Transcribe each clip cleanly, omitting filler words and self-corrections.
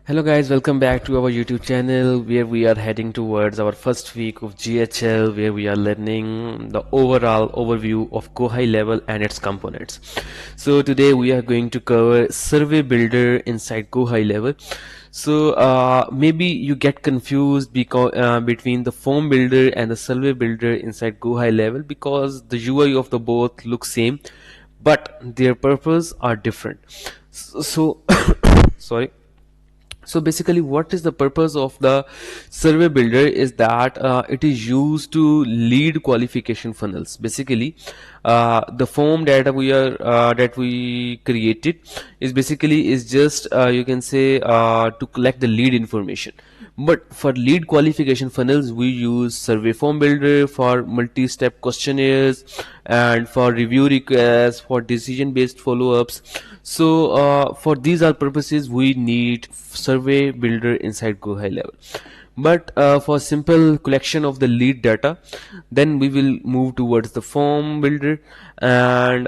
Hello guys, welcome back to our YouTube channel where we are heading towards our first week of GHL, where we are learning the overall overview of Go High Level and its components. So today we are going to cover Survey Builder inside Go High Level. So maybe you get confused between the Form Builder and the Survey Builder inside Go High Level because the UI of the both look same, but their purpose are different. So sorry. So basically, what is the purpose of the survey builder is that it is used to lead qualification funnels. Basically, the form that we created is just you can say to collect the lead information. But for lead qualification funnels, we use survey form builder for multi-step questionnaires and for review requests, for decision-based follow-ups. So for these all purposes, we need survey builder inside Go High Level. But for simple collection of the lead data, then we will move towards the form builder. And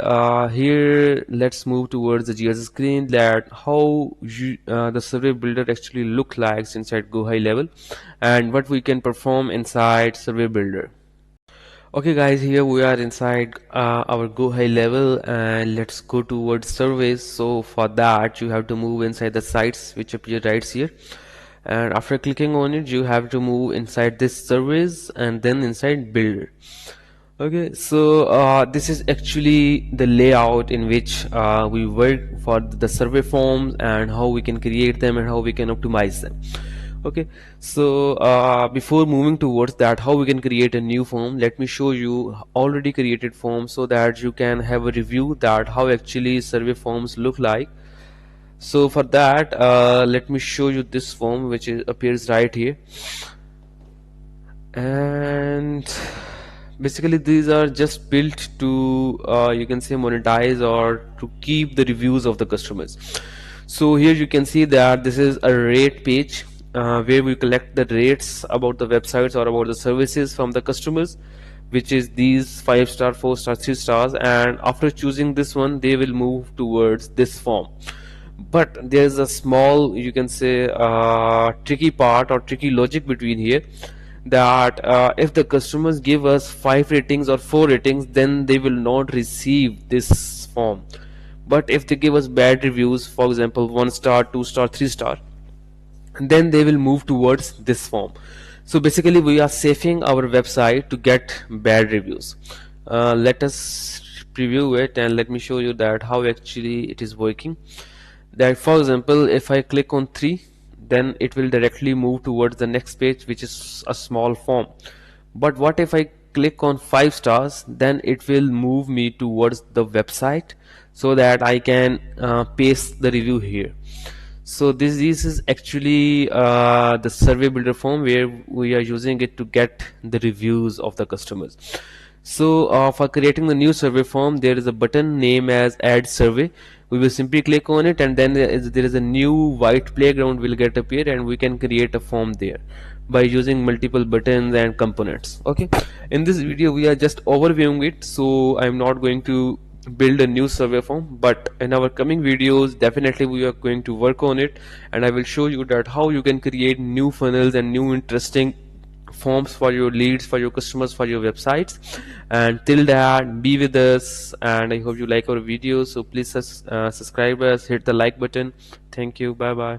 here let's move towards the GS screen, that how the survey builder actually look like inside Go High Level and what we can perform inside survey builder. Okay guys, here we are inside our Go High Level, and let's go towards surveys. So for that you have to move inside the sites which appear right here, and after clicking on it you have to move inside this surveys and then inside builder. Okay, so this is actually the layout in which we work for the survey forms and how we can create them and how we can optimize them. Okay, so before moving towards that, how we can create a new form, let me show you already created form so that you can have a review that how actually survey forms look like. So for that, let me show you this form which appears right here, and basically these are just built to you can say monetize or to keep the reviews of the customers. So here you can see that this is a rate page where we collect the rates about the websites or about the services from the customers, which is these 5-star, 4-star, 3 stars, and after choosing this one they will move towards this form. But there's a small, you can say, tricky part or tricky logic between here, that if the customers give us 5 ratings or 4 ratings, then they will not receive this form. But if they give us bad reviews, for example 1 star, 2 star, 3 star, then they will move towards this form. So basically we are saving our website to get bad reviews. Let us preview it and let me show you that how actually it is working. That for example, if I click on 3, then it will directly move towards the next page, which is a small form. But what if I click on 5 stars, then it will move me towards the website so that I can paste the review here. So this is actually the survey builder form where we are using it to get the reviews of the customers. So for creating the new survey form, there is a button named as add survey. We will simply click on it, and then there is a new white playground will get appear, and we can create a form there by using multiple buttons and components. Okay, in this video we are just overviewing it, so I'm not going to build a new survey form, but in our coming videos definitely we are going to work on it, and I will show you that how you can create new funnels and new interesting forms for your leads, for your customers, for your websites. And till that, be with us, and I hope you like our videos. So please subscribe us, hit the like button. Thank you, bye bye.